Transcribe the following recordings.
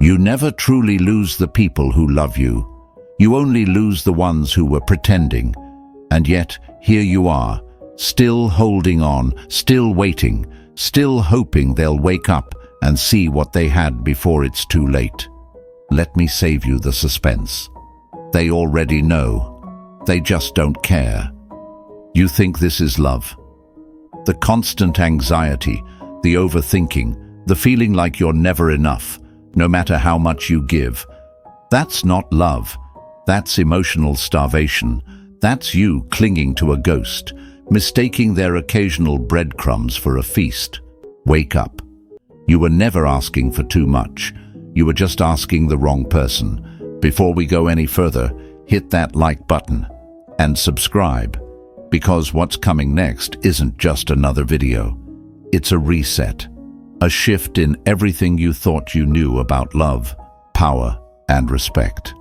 You never truly lose the people who love you. You only lose the ones who were pretending. And yet, here you are, still holding on, still waiting, still hoping they'll wake up and see what they had before it's too late. Let me save you the suspense. They already know. They just don't care. You think this is love? The constant anxiety, the overthinking, the feeling like you're never enough, no matter how much you give. That's not love. That's emotional starvation. That's you clinging to a ghost, mistaking their occasional breadcrumbs for a feast. Wake up. You were never asking for too much. You were just asking the wrong person. Before we go any further, hit that like button and subscribe, because what's coming next isn't just another video. It's a reset, a shift in everything you thought you knew about love, power, and respect.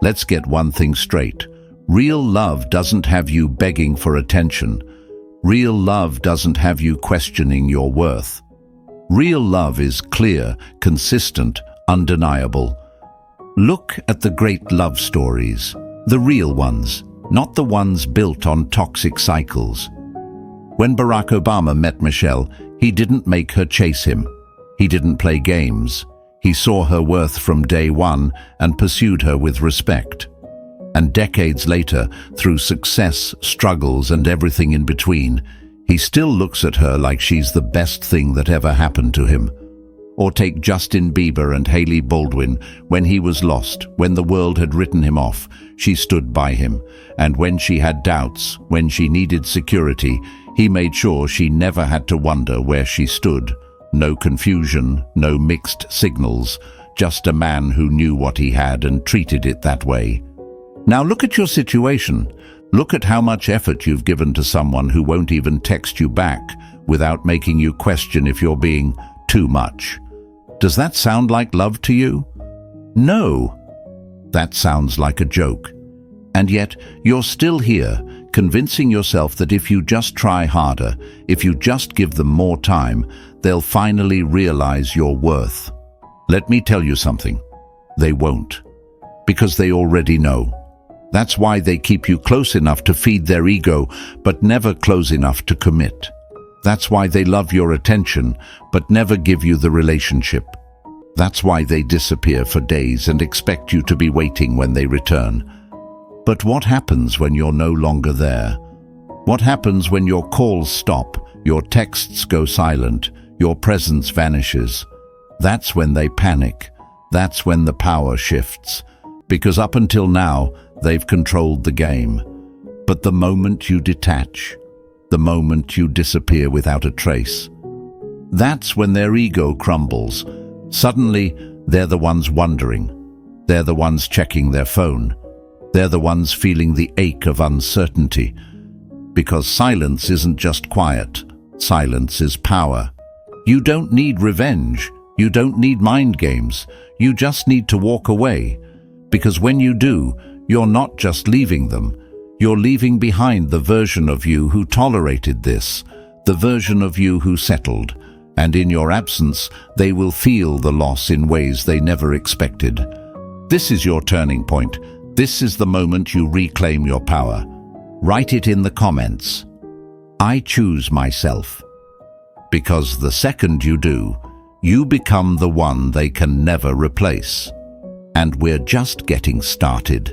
Let's get one thing straight. Real love doesn't have you begging for attention. Real love doesn't have you questioning your worth. Real love is clear, consistent, undeniable. Look at the great love stories, the real ones, not the ones built on toxic cycles. When Barack Obama met Michelle, he didn't make her chase him. He didn't play games. He saw her worth from day one and pursued her with respect. And decades later, through success, struggles, and everything in between, he still looks at her like she's the best thing that ever happened to him. Or take Justin Bieber and Hailey Baldwin. When he was lost, when the world had written him off, she stood by him. And when she had doubts, when she needed security, he made sure she never had to wonder where she stood. No confusion, no mixed signals, just a man who knew what he had and treated it that way. Now look at your situation. Look at how much effort you've given to someone who won't even text you back without making you question if you're being too much. Does that sound like love to you? No. That sounds like a joke. And yet, you're still here, convincing yourself that if you just try harder, if you just give them more time, they'll finally realize your worth. Let me tell you something. They won't. Because they already know. That's why they keep you close enough to feed their ego, but never close enough to commit. That's why they love your attention, but never give you the relationship. That's why they disappear for days and expect you to be waiting when they return. But what happens when you're no longer there? What happens when your calls stop, your texts go silent, your presence vanishes? That's when they panic. That's when the power shifts. Because up until now, they've controlled the game. But the moment you detach, the moment you disappear without a trace, that's when their ego crumbles. Suddenly, they're the ones wondering. They're the ones checking their phone. They're the ones feeling the ache of uncertainty. Because silence isn't just quiet. Silence is power. You don't need revenge. You don't need mind games. You just need to walk away. Because when you do, you're not just leaving them. You're leaving behind the version of you who tolerated this, the version of you who settled. And in your absence, they will feel the loss in ways they never expected. This is your turning point. This is the moment you reclaim your power. Write it in the comments. I choose myself. Because the second you do, you become the one they can never replace. And we're just getting started.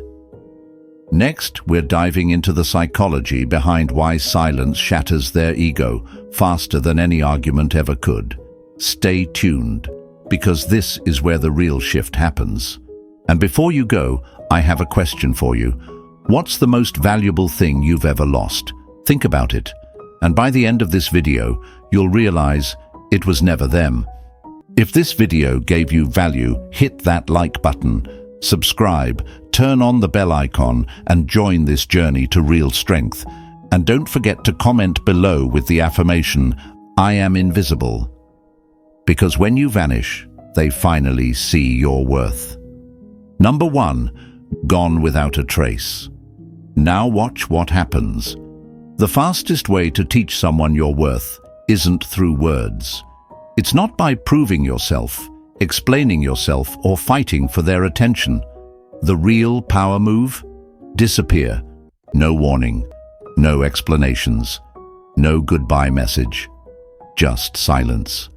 Next, we're diving into the psychology behind why silence shatters their ego faster than any argument ever could. Stay tuned, because this is where the real shift happens. And before you go, I have a question for you. What's the most valuable thing you've ever lost? Think about it. And by the end of this video, you'll realize it was never them. If this video gave you value, hit that like button, subscribe, turn on the bell icon, and join this journey to real strength. And don't forget to comment below with the affirmation, I am invisible. Because when you vanish, they finally see your worth. Number 1, gone without a trace. Now watch what happens. The fastest way to teach someone your worth isn't through words. It's not by proving yourself. explaining yourself, or fighting for their attention. The real power move? Disappear. No warning, no explanations, no goodbye message, just silence.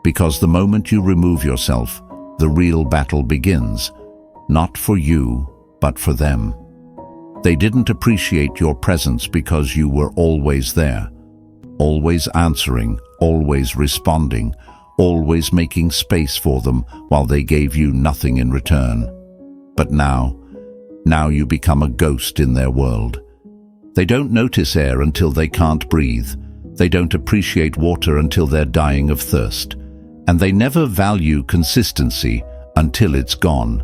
Because the moment you remove yourself, the real battle begins, not for you, but for them. They didn't appreciate your presence because you were always there, always answering, always responding, always making space for them while they gave you nothing in return. But now you become a ghost in their world. They don't notice air until they can't breathe. They don't appreciate water until they're dying of thirst. And they never value consistency until it's gone.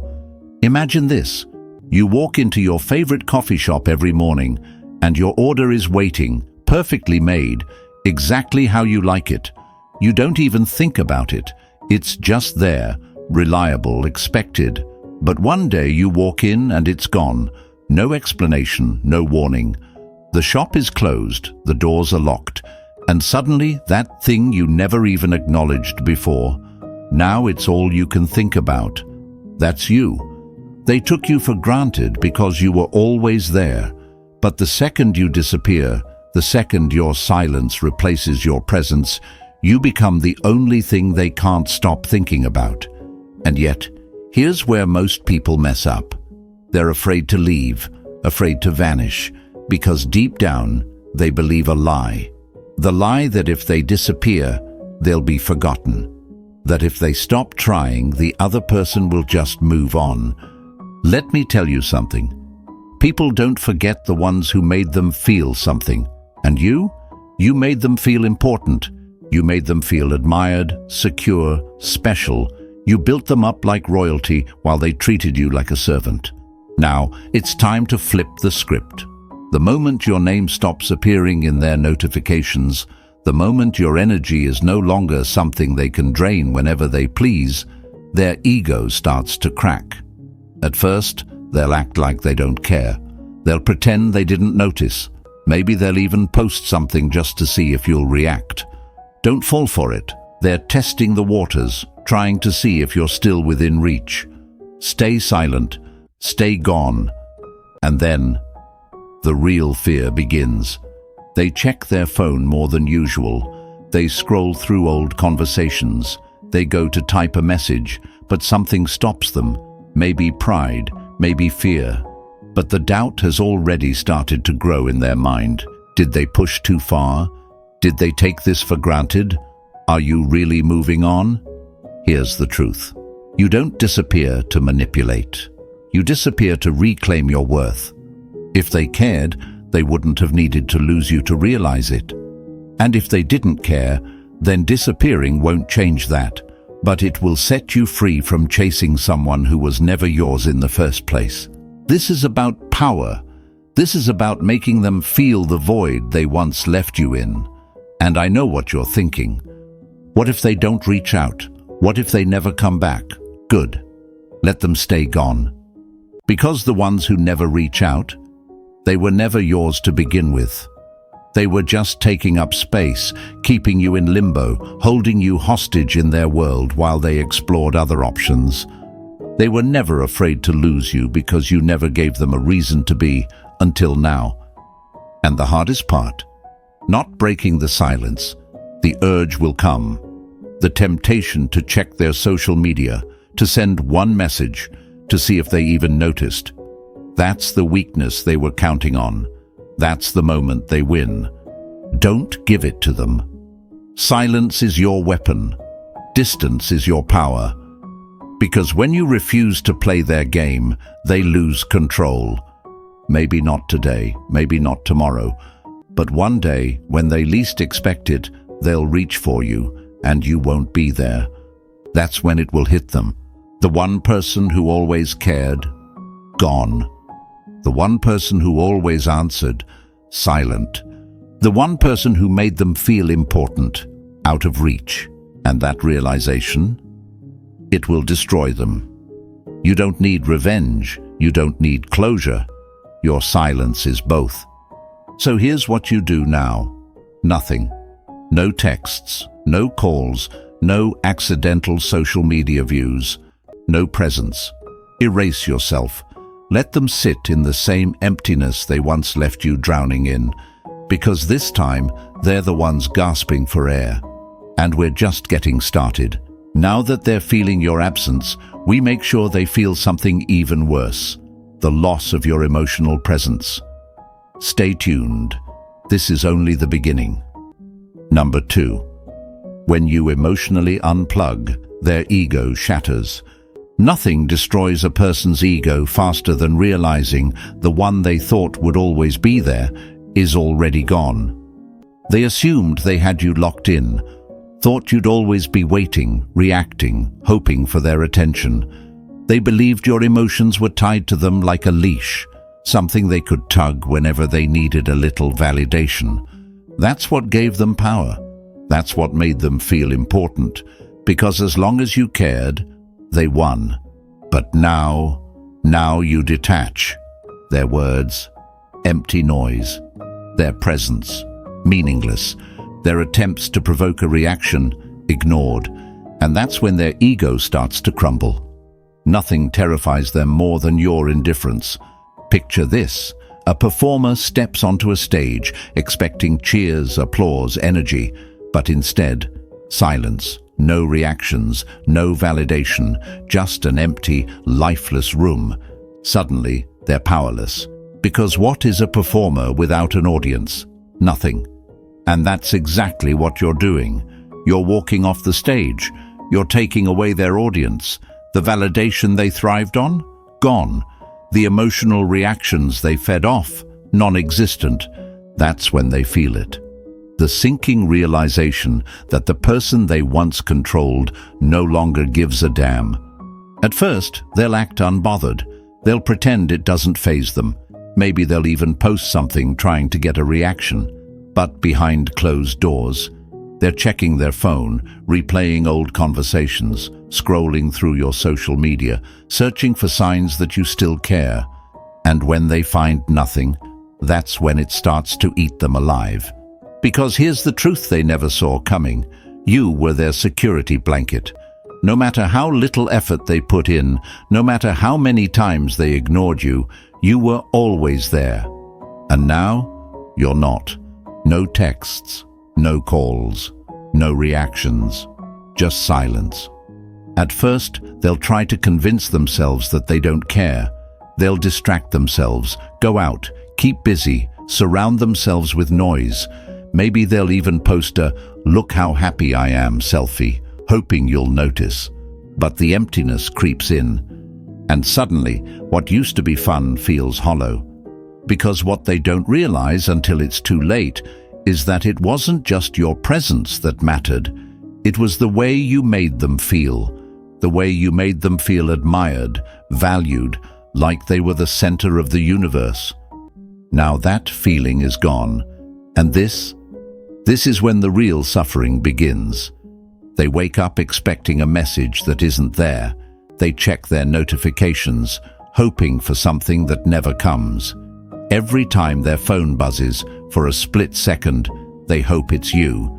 Imagine this. You walk into your favorite coffee shop every morning, and your order is waiting, perfectly made, exactly how you like it. You don't even think about it. It's just there, reliable, expected. But one day you walk in and it's gone. No explanation, no warning. The shop is closed, the doors are locked, and suddenly that thing you never even acknowledged before, now it's all you can think about. That's you. They took you for granted because you were always there. But the second you disappear, the second your silence replaces your presence, you become the only thing they can't stop thinking about. And yet, here's where most people mess up. They're afraid to leave, afraid to vanish, because deep down, they believe a lie. The lie that if they disappear, they'll be forgotten. That if they stop trying, the other person will just move on. Let me tell you something. People don't forget the ones who made them feel something. And you made them feel important. You made them feel admired, secure, special. You built them up like royalty while they treated you like a servant. Now, it's time to flip the script. The moment your name stops appearing in their notifications, the moment your energy is no longer something they can drain whenever they please, their ego starts to crack. At first, they'll act like they don't care. They'll pretend they didn't notice. Maybe they'll even post something just to see if you'll react. Don't fall for it. They're testing the waters, trying to see if you're still within reach. Stay silent, stay gone, and then the real fear begins. They check their phone more than usual. They scroll through old conversations. They go to type a message, but something stops them. Maybe pride, maybe fear. But the doubt has already started to grow in their mind. Did they push too far? Did they take this for granted? Are you really moving on? Here's the truth. You don't disappear to manipulate. You disappear to reclaim your worth. If they cared, they wouldn't have needed to lose you to realize it. And if they didn't care, then disappearing won't change that. But it will set you free from chasing someone who was never yours in the first place. This is about power. This is about making them feel the void they once left you in. And I know what you're thinking. What if they don't reach out? What if they never come back? Good. Let them stay gone. Because the ones who never reach out, they were never yours to begin with. They were just taking up space, keeping you in limbo, holding you hostage in their world while they explored other options. They were never afraid to lose you because you never gave them a reason to be, until now. And the hardest part? Not breaking the silence. The urge will come. The temptation to check their social media, to send one message, to see if they even noticed. That's the weakness they were counting on. That's the moment they win. Don't give it to them. Silence is your weapon. Distance is your power. Because when you refuse to play their game, they lose control. Maybe not today, maybe not tomorrow, but one day, when they least expect it, they'll reach for you, and you won't be there. That's when it will hit them. The one person who always cared, gone. The one person who always answered, silent. The one person who made them feel important, out of reach. And that realization, it will destroy them. You don't need revenge. You don't need closure. Your silence is both. So here's what you do now. Nothing. No texts, no calls, No accidental social media views. No presence. Erase yourself. Let them sit in the same emptiness they once left you drowning in, because this time they're the ones gasping for air. And we're just getting started. Now that they're feeling your absence, we make sure they feel something even worse: the loss of your emotional presence. Stay tuned. This is only the beginning. Number 2. When you emotionally unplug, their ego shatters. Nothing destroys a person's ego faster than realizing the one they thought would always be there is already gone. They assumed they had you locked in, thought you'd always be waiting, reacting, hoping for their attention. They believed your emotions were tied to them like a leash, something they could tug whenever they needed a little validation. That's what gave them power. That's what made them feel important, because as long as you cared, they won. But now you detach. Their words, empty noise. Their presence, meaningless. Their attempts to provoke a reaction, ignored. And that's when their ego starts to crumble. Nothing terrifies them more than your indifference. Picture this: a performer steps onto a stage, expecting cheers, applause, energy, but instead, silence. No reactions, no validation, just an empty, lifeless room. Suddenly, they're powerless. Because what is a performer without an audience? Nothing. And that's exactly what you're doing. You're walking off the stage. You're taking away their audience. The validation they thrived on? Gone. The emotional reactions they fed off? Non-existent. That's when they feel it. The sinking realization that the person they once controlled no longer gives a damn. At first, they'll act unbothered. They'll pretend it doesn't faze them. Maybe they'll even post something trying to get a reaction. But behind closed doors, they're checking their phone, replaying old conversations, scrolling through your social media, searching for signs that you still care. And when they find nothing, that's when it starts to eat them alive. Because here's the truth they never saw coming. You were their security blanket. No matter how little effort they put in, no matter how many times they ignored you, you were always there. And now, you're not. No texts, no calls, no reactions, just silence. At first, they'll try to convince themselves that they don't care. They'll distract themselves, go out, keep busy, surround themselves with noise. Maybe they'll even post a "look how happy I am" selfie, hoping you'll notice. But the emptiness creeps in. And suddenly, what used to be fun feels hollow. Because what they don't realize until it's too late is that it wasn't just your presence that mattered. It was the way you made them feel. The way you made them feel admired, valued, like they were the center of the universe. Now that feeling is gone. And this is when the real suffering begins. They wake up expecting a message that isn't there. They check their notifications, hoping for something that never comes. Every time their phone buzzes, for a split second, they hope it's you.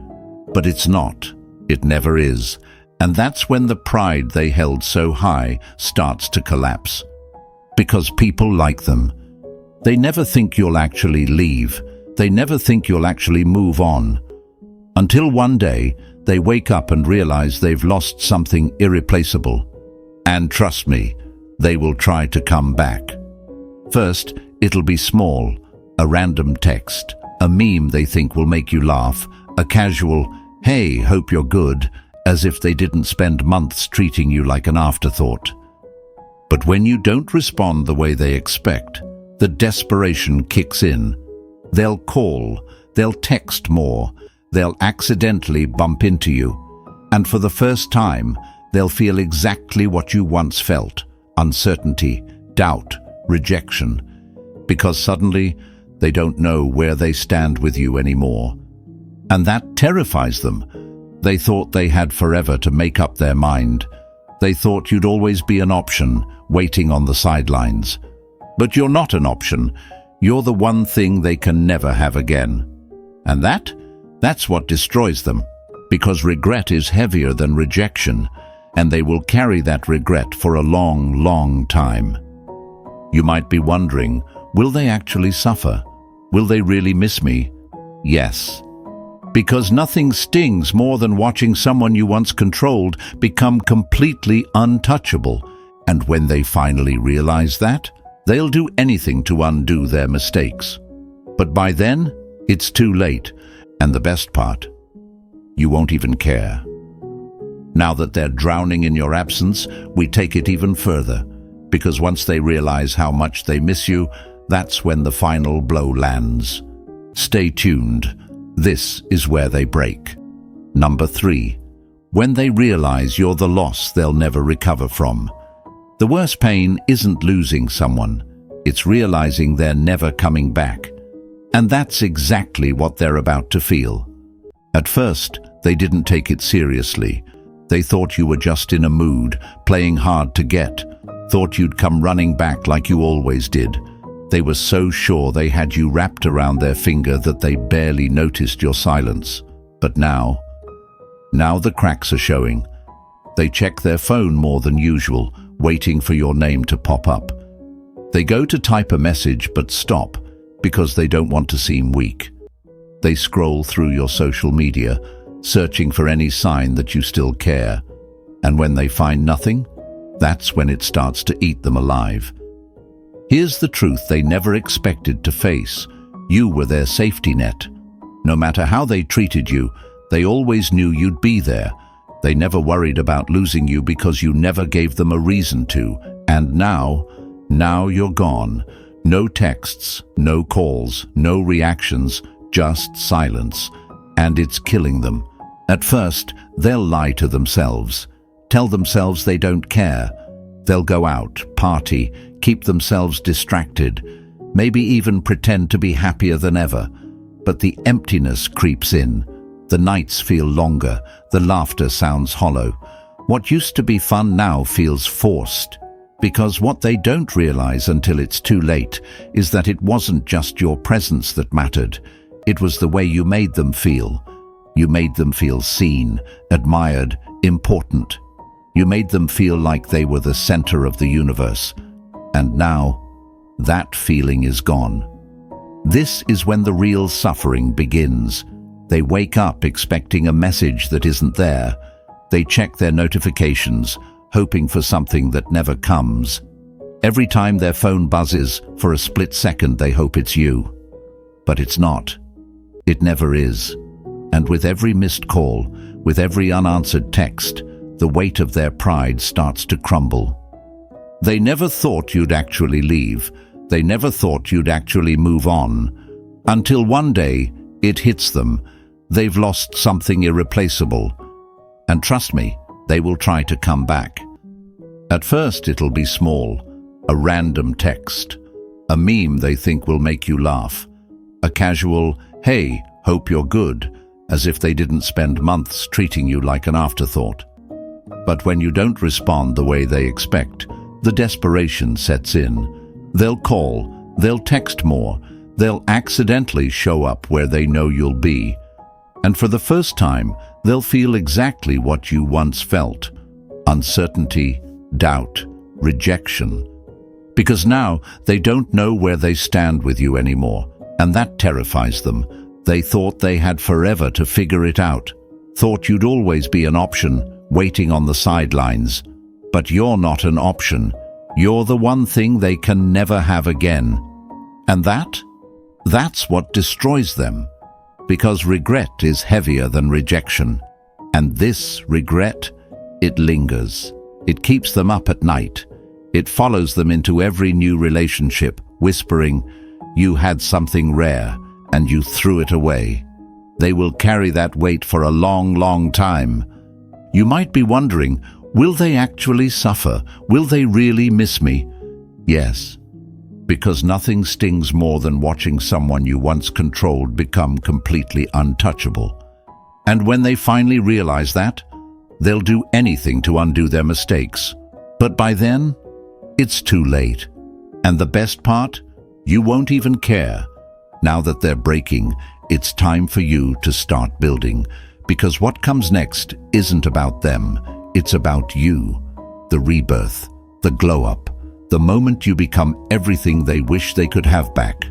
But it's not. It never is. And that's when the pride they held so high starts to collapse. Because people like them. They never think you'll actually leave. They never think you'll actually move on. Until one day, they wake up and realize they've lost something irreplaceable. And trust me, they will try to come back. First, it'll be small, a random text, a meme they think will make you laugh, a casual, "Hey, hope you're good," as if they didn't spend months treating you like an afterthought. But when you don't respond the way they expect, the desperation kicks in. They'll call, they'll text more, they'll accidentally bump into you. And for the first time, they'll feel exactly what you once felt: uncertainty, doubt, rejection. Because suddenly, they don't know where they stand with you anymore. And that terrifies them. They thought they had forever to make up their mind. They thought you'd always be an option, waiting on the sidelines. But you're not an option. You're the one thing they can never have again. And that's what destroys them. because regret is heavier than rejection, and they will carry that regret for a long, long time. You might be wondering, will they actually suffer? Will they really miss me? Yes. Because nothing stings more than watching someone you once controlled become completely untouchable. And when they finally realize that, they'll do anything to undo their mistakes. But by then, it's too late. And the best part, you won't even care. Now that they're drowning in your absence, we take it even further. Because once they realize how much they miss you, that's when the final blow lands. Stay tuned. This is where they break. Number 3. When they realize you're the loss they'll never recover from. The worst pain isn't losing someone. It's realizing they're never coming back. And that's exactly what they're about to feel. At first, they didn't take it seriously. They thought you were just in a mood, playing hard to get. Thought you'd come running back like you always did. They were so sure they had you wrapped around their finger that they barely noticed your silence. But now the cracks are showing. They check their phone more than usual, waiting for your name to pop up. They go to type a message but stop because they don't want to seem weak. They scroll through your social media, searching for any sign that you still care. And when they find nothing, that's when it starts to eat them alive. Here's the truth they never expected to face. You were their safety net. No matter how they treated you, they always knew you'd be there. They never worried about losing you because you never gave them a reason to. And now you're gone. No texts, no calls, no reactions, just silence. And it's killing them. At first, they'll lie to themselves. Tell themselves they don't care. They'll go out, party, keep themselves distracted, maybe even pretend to be happier than ever. But the emptiness creeps in. The nights feel longer. The laughter sounds hollow. What used to be fun now feels forced. Because what they don't realize until it's too late is that it wasn't just your presence that mattered. It was the way you made them feel. You made them feel seen, admired, important. You made them feel like they were the center of the universe. And now, that feeling is gone. This is when the real suffering begins. They wake up expecting a message that isn't there. They check their notifications, hoping for something that never comes. Every time their phone buzzes, for a split second they hope it's you. But it's not. It never is. And with every missed call, with every unanswered text, the weight of their pride starts to crumble. They never thought you'd actually leave. They never thought you'd actually move on. Until one day, it hits them. They've lost something irreplaceable. And trust me, they will try to come back. At first, it'll be small. A random text. A meme they think will make you laugh. A casual, "Hey, hope you're good," as if they didn't spend months treating you like an afterthought. But when you don't respond the way they expect, the desperation sets in. They'll call, they'll text more, they'll accidentally show up where they know you'll be. And for the first time, they'll feel exactly what you once felt. Uncertainty, doubt, rejection. Because now they don't know where they stand with you anymore, and that terrifies them. They thought they had forever to figure it out, thought you'd always be an option, waiting on the sidelines. But you're not an option. You're the one thing they can never have again. And that's what destroys them. Because regret is heavier than rejection. And this regret, it lingers. It keeps them up at night. It follows them into every new relationship, whispering, "You had something rare, and you threw it away." They will carry that weight for a long, long time. You might be wondering, will they actually suffer? Will they really miss me? Yes, because nothing stings more than watching someone you once controlled become completely untouchable. And when they finally realize that, they'll do anything to undo their mistakes. But by then, it's too late. And the best part? You won't even care. Now that they're breaking, it's time for you to start building. because what comes next isn't about them, it's about you. The rebirth, the glow-up, the moment you become everything they wish they could have back.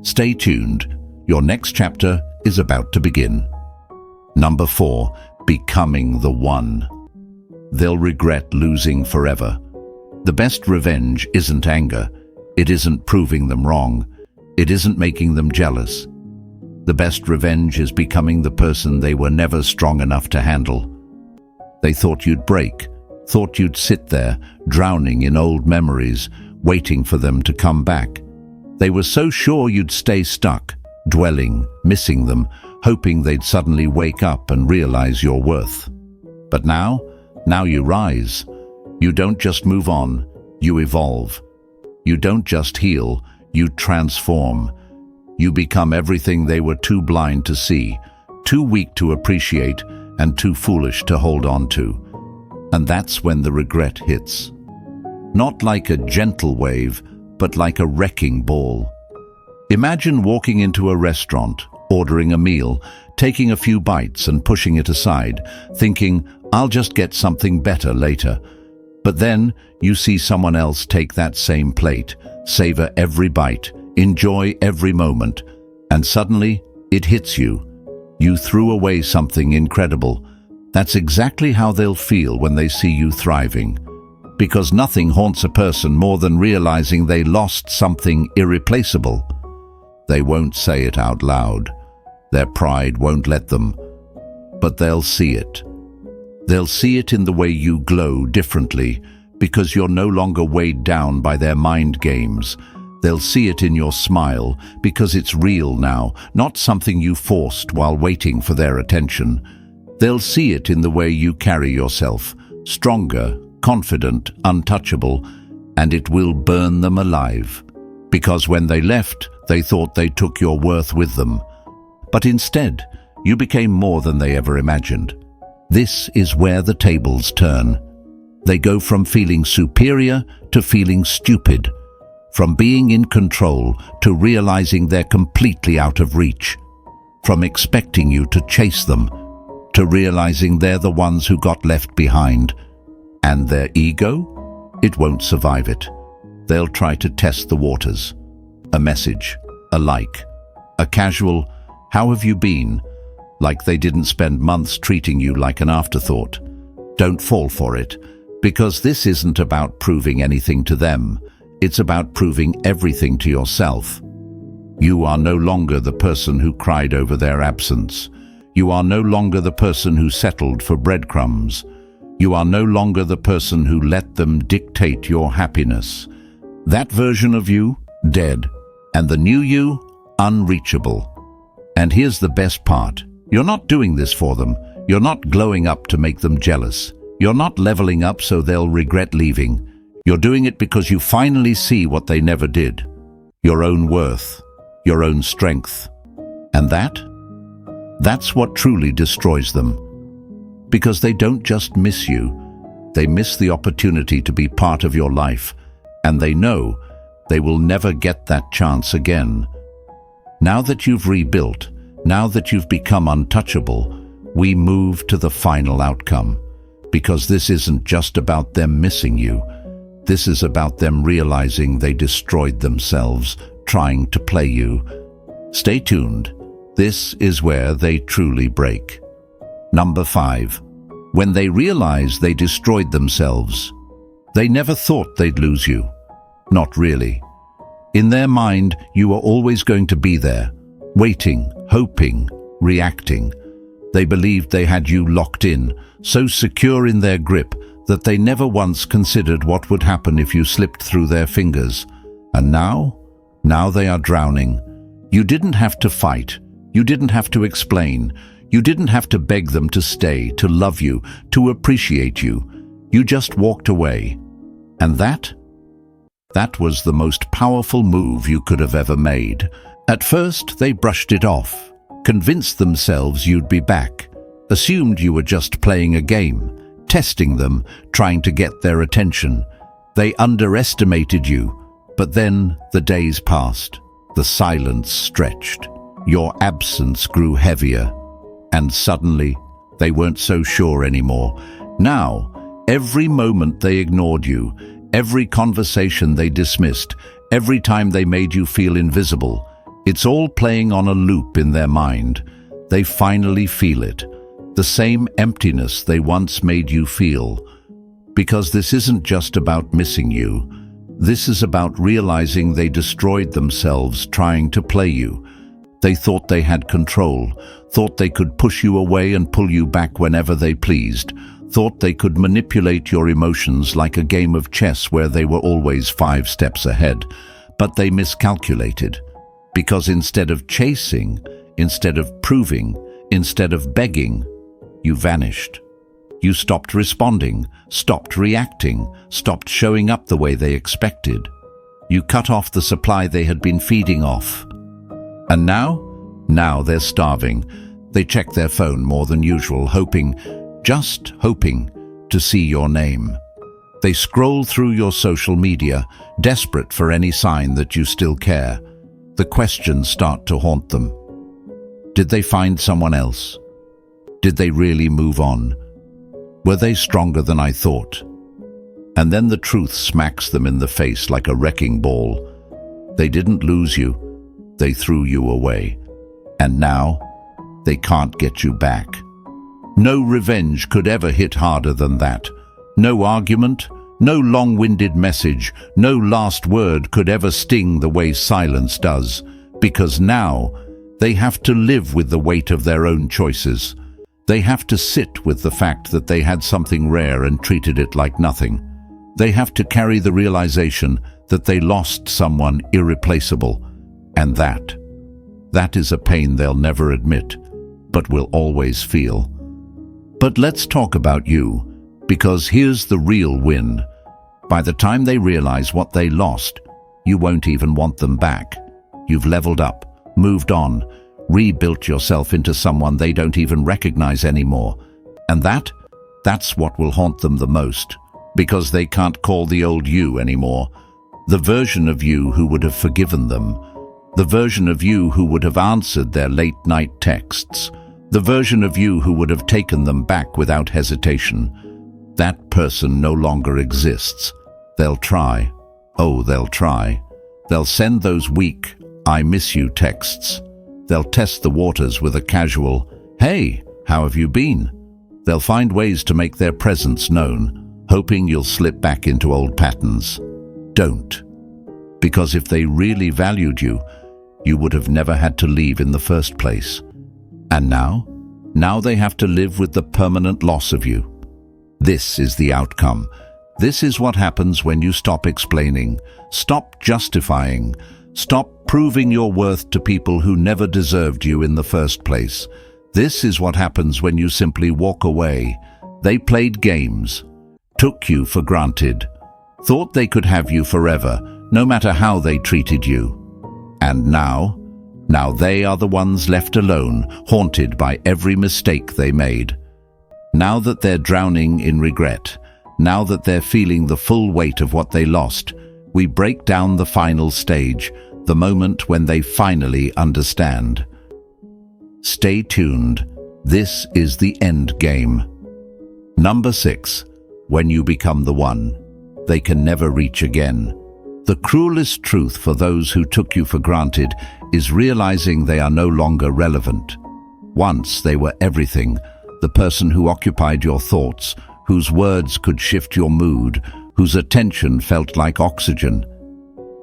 Stay tuned, your next chapter is about to begin. Number 4, becoming the one. They'll regret losing forever. The best revenge isn't anger. It isn't proving them wrong. It isn't making them jealous. The best revenge is becoming the person they were never strong enough to handle. They thought you'd break, thought you'd sit there, drowning in old memories, waiting for them to come back. They were so sure you'd stay stuck, dwelling, missing them, hoping they'd suddenly wake up and realize your worth. But now you rise. You don't just move on, you evolve. You don't just heal, you transform. You become everything they were too blind to see, too weak to appreciate, and too foolish to hold on to. And that's when the regret hits. Not like a gentle wave, but like a wrecking ball. Imagine walking into a restaurant, ordering a meal, taking a few bites and pushing it aside, thinking, I'll just get something better later. But then you see someone else take that same plate, savor every bite, enjoy every moment, and suddenly it hits you. You threw away something incredible. That's exactly how they'll feel when they see you thriving. Because nothing haunts a person more than realizing they lost something irreplaceable. They won't say it out loud. Their pride won't let them. But they'll see it. They'll see it in the way you glow differently, because you're no longer weighed down by their mind games. They'll see it in your smile, because it's real now, not something you forced while waiting for their attention. They'll see it in the way you carry yourself, stronger, confident, untouchable, and it will burn them alive. Because when they left, they thought they took your worth with them. But instead, you became more than they ever imagined. This is where the tables turn. They go from feeling superior to feeling stupid, from being in control to realizing they're completely out of reach, from expecting you to chase them to realizing they're the ones who got left behind. And their ego? It won't survive it. They'll try to test the waters. A message, a like, a casual, "How have you been?" like they didn't spend months treating you like an afterthought. Don't fall for it, because this isn't about proving anything to them. It's about proving everything to yourself. You are no longer the person who cried over their absence. You are no longer the person who settled for breadcrumbs. You are no longer the person who let them dictate your happiness. That version of you, dead, and the new you, unreachable. And here's the best part. You're not doing this for them. You're not glowing up to make them jealous. You're not leveling up so they'll regret leaving. You're doing it because you finally see what they never did. Your own worth, your own strength. And that's what truly destroys them. Because they don't just miss you, they miss the opportunity to be part of your life, and they know they will never get that chance again. Now that you've rebuilt, now that you've become untouchable, we move to the final outcome. Because this isn't just about them missing you. This is about them realizing they destroyed themselves, trying to play you. Stay tuned. This is where they truly break. Number 5. When they realize they destroyed themselves. They never thought they'd lose you. Not really. In their mind, you were always going to be there, waiting, hoping, reacting. They believed they had you locked in, so secure in their grip that they never once considered what would happen if you slipped through their fingers. And now they are drowning. You didn't have to fight. You didn't have to explain. You didn't have to beg them to stay, to love you, to appreciate you. You just walked away. And that was the most powerful move you could have ever made. At first, they brushed it off, convinced themselves you'd be back, assumed you were just playing a game, testing them, trying to get their attention. They underestimated you, but then the days passed. The silence stretched. Your absence grew heavier. And suddenly, they weren't so sure anymore. Now, every moment they ignored you, every conversation they dismissed, every time they made you feel invisible, it's all playing on a loop in their mind. They finally feel it, the same emptiness they once made you feel. Because this isn't just about missing you. This is about realizing they destroyed themselves trying to play you. They thought they had control, thought they could push you away and pull you back whenever they pleased, thought they could manipulate your emotions like a game of chess where they were always 5 steps ahead. But they miscalculated. Because instead of chasing, instead of proving, instead of begging, you vanished. You stopped responding, stopped reacting, stopped showing up the way they expected. You cut off the supply they had been feeding off. And now they're starving. They check their phone more than usual, just hoping, to see your name. They scroll through your social media, desperate for any sign that you still care. The questions start to haunt them. Did they find someone else? Did they really move on? Were they stronger than I thought? And then the truth smacks them in the face like a wrecking ball. They didn't lose you. They threw you away. And now, they can't get you back. No revenge could ever hit harder than that. No argument, no long-winded message, no last word could ever sting the way silence does. Because now, they have to live with the weight of their own choices. They have to sit with the fact that they had something rare and treated it like nothing. They have to carry the realization that they lost someone irreplaceable. And that is a pain they'll never admit, but will always feel. But let's talk about you, because here's the real win. By the time they realize what they lost, you won't even want them back. You've leveled up, moved on, rebuilt yourself into someone they don't even recognize anymore. And that's what will haunt them the most, because they can't call the old you anymore. The version of you who would have forgiven them, the version of you who would have answered their late-night texts, the version of you who would have taken them back without hesitation. That person no longer exists. They'll try. Oh, they'll try. They'll send those weak, "I miss you" texts. They'll test the waters with a casual, "Hey, how have you been?" They'll find ways to make their presence known, hoping you'll slip back into old patterns. Don't. Because if they really valued you, you would have never had to leave in the first place. And now they have to live with the permanent loss of you. This is the outcome. This is what happens when you stop explaining, stop justifying, stop proving your worth to people who never deserved you in the first place. This is what happens when you simply walk away. They played games, took you for granted, thought they could have you forever, no matter how they treated you. And now they are the ones left alone, haunted by every mistake they made. Now that they're drowning in regret, now that they're feeling the full weight of what they lost, we break down the final stage, the moment when they finally understand. Stay tuned. This is the end game. Number 6. When you become the one they can never reach again. The cruelest truth for those who took you for granted is realizing they are no longer relevant. Once they were everything, the person who occupied your thoughts, whose words could shift your mood, whose attention felt like oxygen.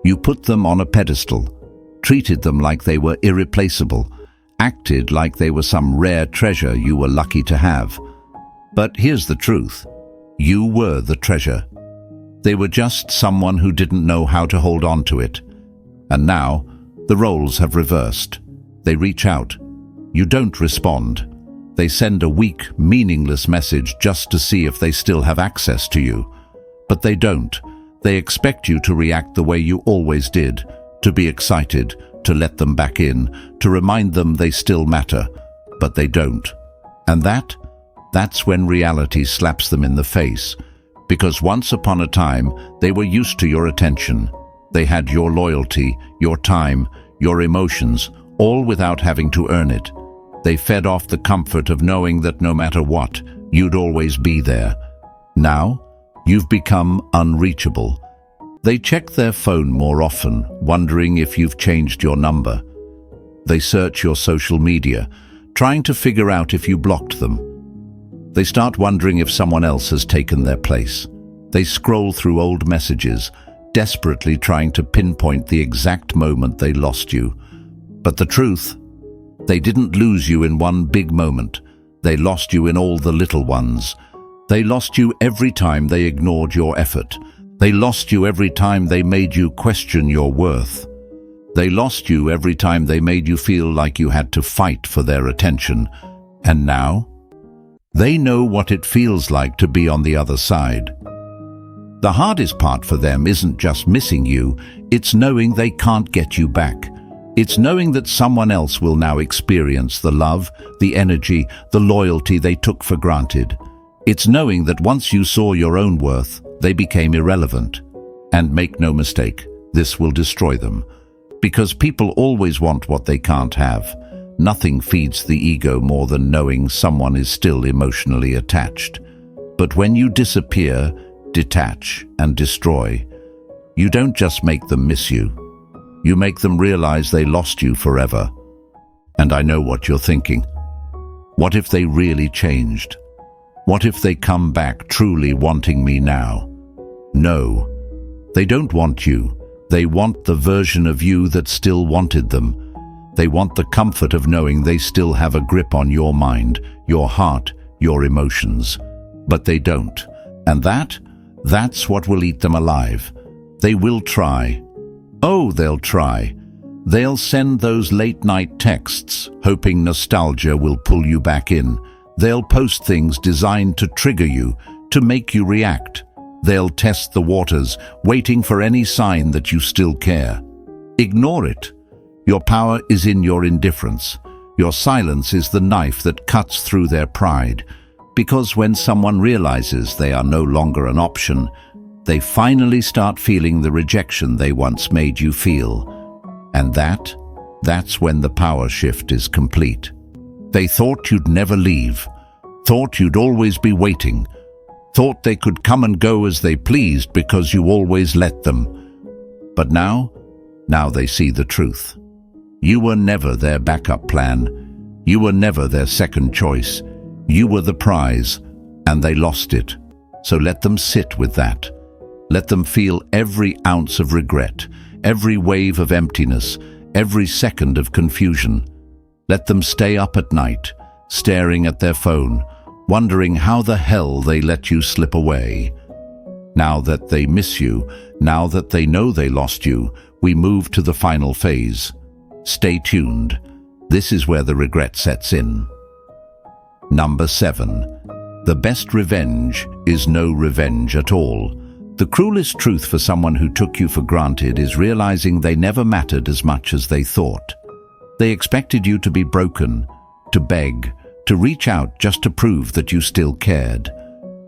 You put them on a pedestal, treated them like they were irreplaceable, acted like they were some rare treasure you were lucky to have. But here's the truth. You were the treasure. They were just someone who didn't know how to hold on to it. And now, the roles have reversed. They reach out. You don't respond. They send a weak, meaningless message just to see if they still have access to you. But they don't. They expect you to react the way you always did, to be excited, to let them back in, to remind them they still matter. But they don't. And that's when reality slaps them in the face. Because once upon a time, they were used to your attention. They had your loyalty, your time, your emotions, all without having to earn it. They fed off the comfort of knowing that no matter what, you'd always be there. Now, you've become unreachable. They check their phone more often, wondering if you've changed your number. They search your social media, trying to figure out if you blocked them. They start wondering if someone else has taken their place. They scroll through old messages, desperately trying to pinpoint the exact moment they lost you. But the truth, they didn't lose you in one big moment. They lost you in all the little ones. They lost you every time they ignored your effort. They lost you every time they made you question your worth. They lost you every time they made you feel like you had to fight for their attention. And now, they know what it feels like to be on the other side. The hardest part for them isn't just missing you, it's knowing they can't get you back. It's knowing that someone else will now experience the love, the energy, the loyalty they took for granted. It's knowing that once you saw your own worth, they became irrelevant. And make no mistake, this will destroy them. Because people always want what they can't have. Nothing feeds the ego more than knowing someone is still emotionally attached. But when you disappear, detach, and destroy, you don't just make them miss you. You make them realize they lost you forever. And I know what you're thinking. What if they really changed? What if they come back truly wanting me now? No, they don't want you. They want the version of you that still wanted them. They want the comfort of knowing they still have a grip on your mind, your heart, your emotions. But they don't. And that's what will eat them alive. They will try. Oh, they'll try. They'll send those late-night texts, hoping nostalgia will pull you back in. They'll post things designed to trigger you, to make you react. They'll test the waters, waiting for any sign that you still care. Ignore it. Your power is in your indifference. Your silence is the knife that cuts through their pride. Because when someone realizes they are no longer an option, they finally start feeling the rejection they once made you feel. And that's when the power shift is complete. They thought you'd never leave, thought you'd always be waiting, thought they could come and go as they pleased because you always let them. But now they see the truth. You were never their backup plan. You were never their second choice. You were the prize, and they lost it. So let them sit with that. Let them feel every ounce of regret, every wave of emptiness, every second of confusion. Let them stay up at night, staring at their phone, wondering how the hell they let you slip away. Now that they miss you, now that they know they lost you, we move to the final phase. Stay tuned. This is where the regret sets in. Number 7. The best revenge is no revenge at all. The cruelest truth for someone who took you for granted is realizing they never mattered as much as they thought. They expected you to be broken, to beg, to reach out just to prove that you still cared.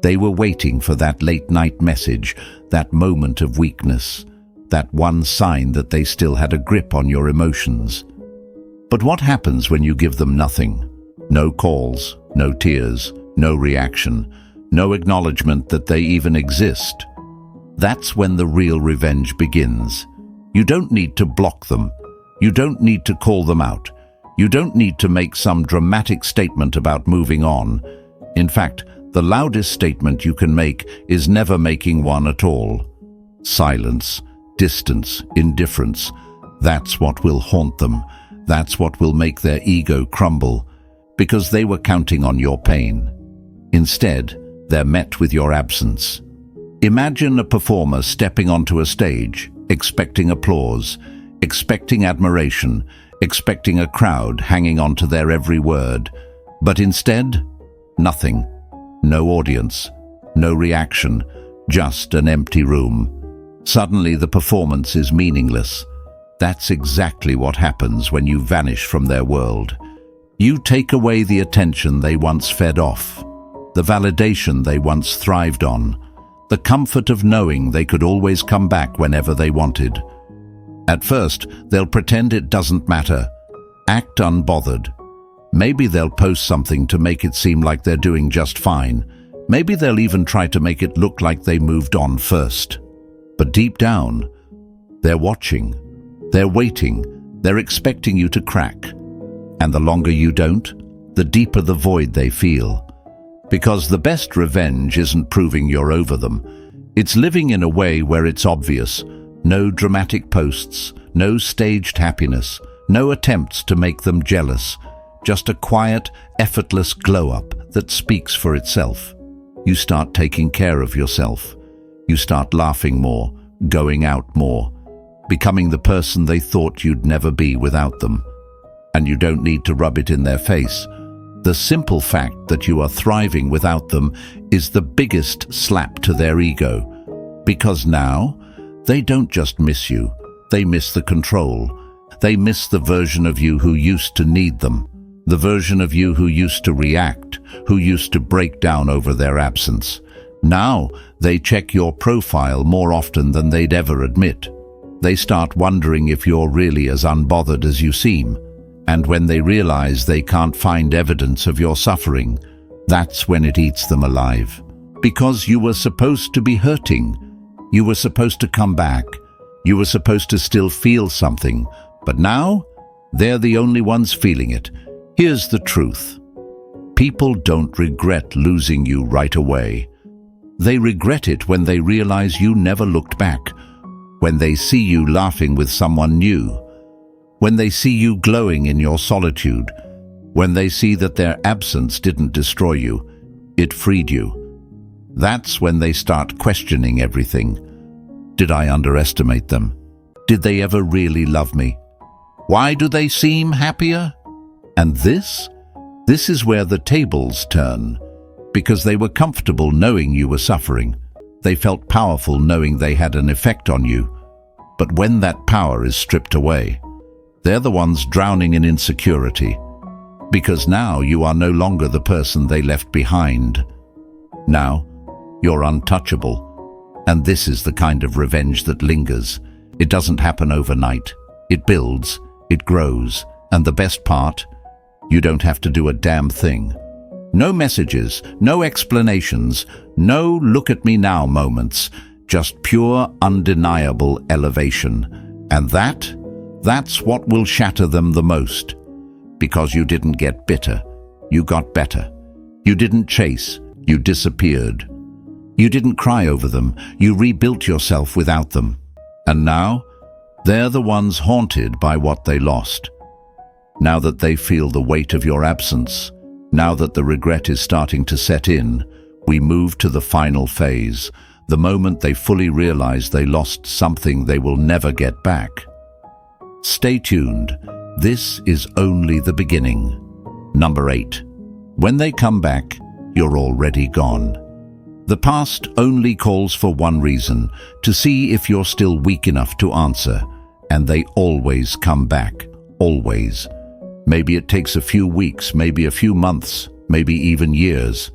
They were waiting for that late-night message, that moment of weakness, that one sign that they still had a grip on your emotions. But what happens when you give them nothing? No calls, no tears, no reaction, no acknowledgement that they even exist. That's when the real revenge begins. You don't need to block them. You don't need to call them out. You don't need to make some dramatic statement about moving on. In fact, the loudest statement you can make is never making one at all. Silence, distance, indifference. That's what will haunt them. That's what will make their ego crumble. Because they were counting on your pain. Instead, they're met with your absence. Imagine a performer stepping onto a stage, expecting applause, expecting admiration, expecting a crowd hanging on to their every word. But instead, nothing. No audience, no reaction, just an empty room. Suddenly the performance is meaningless. That's exactly what happens when you vanish from their world. You take away the attention they once fed off, the validation they once thrived on, the comfort of knowing they could always come back whenever they wanted. At first, they'll pretend it doesn't matter. Act unbothered. Maybe they'll post something to make it seem like they're doing just fine. Maybe they'll even try to make it look like they moved on first. But deep down, they're watching, they're waiting, they're expecting you to crack. And the longer you don't, the deeper the void they feel. Because the best revenge isn't proving you're over them. It's living in a way where it's obvious. No dramatic posts, no staged happiness, no attempts to make them jealous. Just a quiet, effortless glow-up that speaks for itself. You start taking care of yourself. You start laughing more, going out more, becoming the person they thought you'd never be without them. And you don't need to rub it in their face. The simple fact that you are thriving without them is the biggest slap to their ego. Because now, they don't just miss you, they miss the control. They miss the version of you who used to need them. The version of you who used to react, who used to break down over their absence. Now, they check your profile more often than they'd ever admit. They start wondering if you're really as unbothered as you seem. And when they realize they can't find evidence of your suffering, that's when it eats them alive. Because you were supposed to be hurting. You were supposed to come back. You were supposed to still feel something. But now, they're the only ones feeling it. Here's the truth. People don't regret losing you right away. They regret it when they realize you never looked back. When they see you laughing with someone new. When they see you glowing in your solitude. When they see that their absence didn't destroy you, it freed you. That's when they start questioning everything. Did I underestimate them? Did they ever really love me? Why do they seem happier? And this is where the tables turn. Because they were comfortable knowing you were suffering. They felt powerful knowing they had an effect on you. But when that power is stripped away, they're the ones drowning in insecurity. Because now you are no longer the person they left behind. Now, you're untouchable. And this is the kind of revenge that lingers. It doesn't happen overnight. It builds, it grows, and the best part, you don't have to do a damn thing. No messages, no explanations, no look at me now moments, just pure, undeniable elevation. And that's what will shatter them the most. Because you didn't get bitter, you got better. You didn't chase, you disappeared. You didn't cry over them, you rebuilt yourself without them. And now, they're the ones haunted by what they lost. Now that they feel the weight of your absence, now that the regret is starting to set in, we move to the final phase, the moment they fully realize they lost something they will never get back. Stay tuned. This is only the beginning. Number 8. When they come back, you're already gone. The past only calls for one reason, to see if you're still weak enough to answer. And they always come back. Always. Maybe it takes a few weeks, maybe a few months, maybe even years.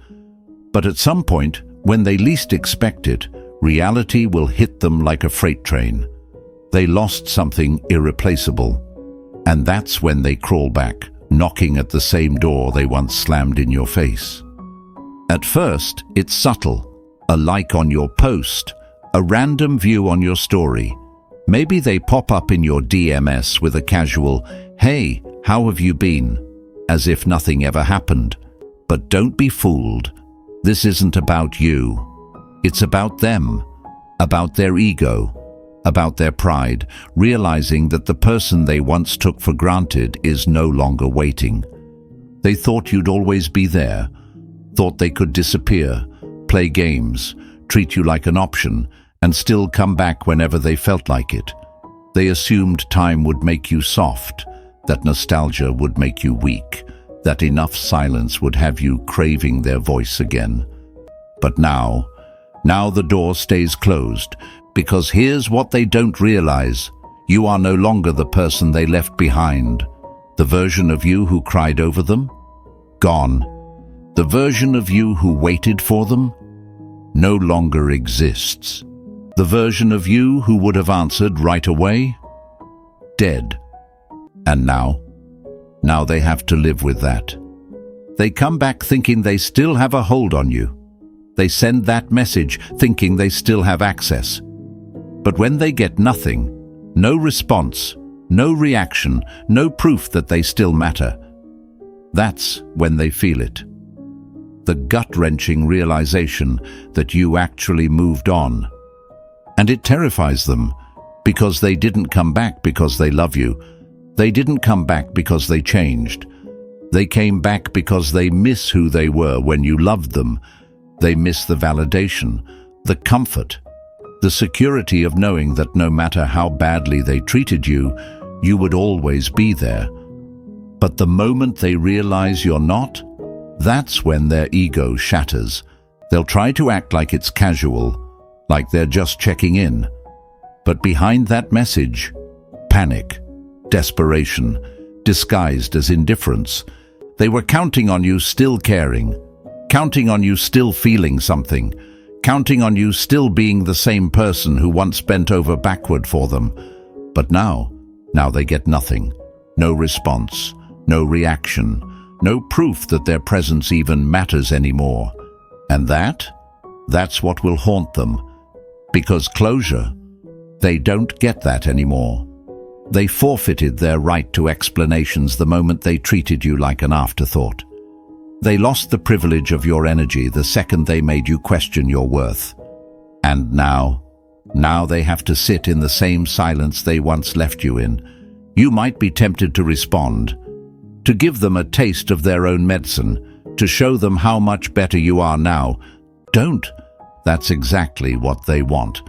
But at some point, when they least expect it, reality will hit them like a freight train. They lost something irreplaceable. And that's when they crawl back, knocking at the same door they once slammed in your face. At first, it's subtle. A like on your post, a random view on your story. Maybe they pop up in your DMs with a casual, "Hey, how have you been?" As if nothing ever happened. But don't be fooled. This isn't about you. It's about them, about their ego, about their pride, realizing that the person they once took for granted is no longer waiting. They thought you'd always be there, thought they could disappear, play games, treat you like an option, and still come back whenever they felt like it. They assumed time would make you soft, that nostalgia would make you weak, that enough silence would have you craving their voice again. But now the door stays closed, because here's what they don't realize. You are no longer the person they left behind. The version of you who cried over them? Gone. The version of you who waited for them? No longer exists. The version of you who would have answered right away? Dead. And now, Now they have to live with that. They come back thinking they still have a hold on you. They send that message thinking they still have access. But when they get nothing, no response, no reaction, no proof that they still matter, that's when they feel it. The gut-wrenching realization that you actually moved on. And it terrifies them, because they didn't come back because they love you. They didn't come back because they changed. They came back because they miss who they were when you loved them. They miss the validation, the comfort, the security of knowing that no matter how badly they treated you, you would always be there. But the moment they realize you're not, that's when their ego shatters. They'll try to act like it's casual, like they're just checking in. But behind that message, panic, desperation, disguised as indifference. They were counting on you still caring, counting on you still feeling something, counting on you still being the same person who once bent over backward for them. But now they get nothing. No response, no reaction, no proof that their presence even matters anymore. And that's what will haunt them. Because closure, they don't get that anymore. They forfeited their right to explanations the moment they treated you like an afterthought. They lost the privilege of your energy the second they made you question your worth. And now they have to sit in the same silence they once left you in. You might be tempted to respond, to give them a taste of their own medicine, to show them how much better you are now. Don't. That's exactly what they want.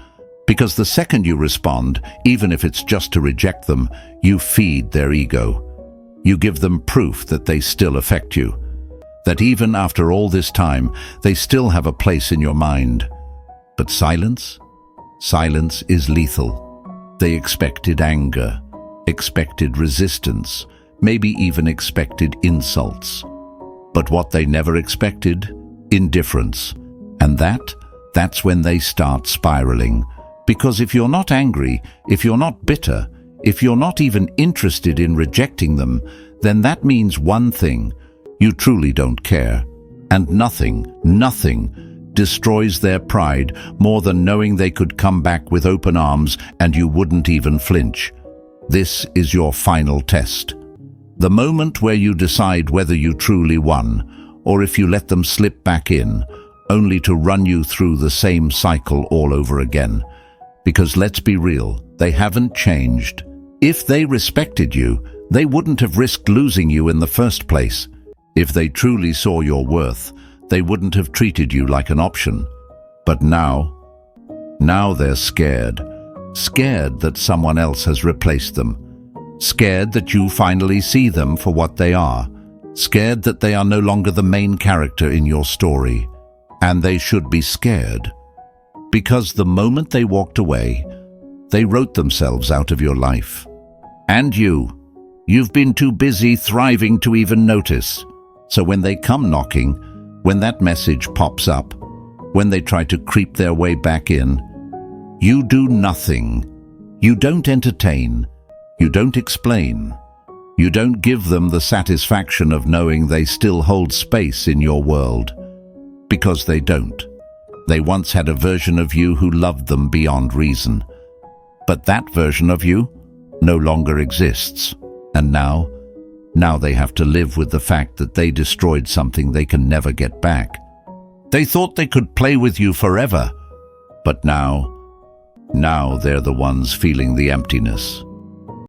Because the second you respond, even if it's just to reject them, you feed their ego. You give them proof that they still affect you. That even after all this time, they still have a place in your mind. But silence? Silence is lethal. They expected anger, expected resistance, maybe even expected insults. But what they never expected? Indifference. And that's when they start spiraling. Because if you're not angry, if you're not bitter, if you're not even interested in rejecting them, then that means one thing: you truly don't care. And nothing destroys their pride more than knowing they could come back with open arms and you wouldn't even flinch. This is your final test. The moment where you decide whether you truly won, or if you let them slip back in, only to run you through the same cycle all over again. Because let's be real, they haven't changed. If they respected you, they wouldn't have risked losing you in the first place. If they truly saw your worth, they wouldn't have treated you like an option. But now they're scared. Scared that someone else has replaced them. Scared that you finally see them for what they are. Scared that they are no longer the main character in your story. And they should be scared. Because the moment they walked away, they wrote themselves out of your life. And you've been too busy thriving to even notice. So when they come knocking, when that message pops up, when they try to creep their way back in, you do nothing. You don't entertain. You don't explain. You don't give them the satisfaction of knowing they still hold space in your world. Because they don't. They once had a version of you who loved them beyond reason. But that version of you no longer exists. And now they have to live with the fact that they destroyed something they can never get back. They thought they could play with you forever. But now they're the ones feeling the emptiness.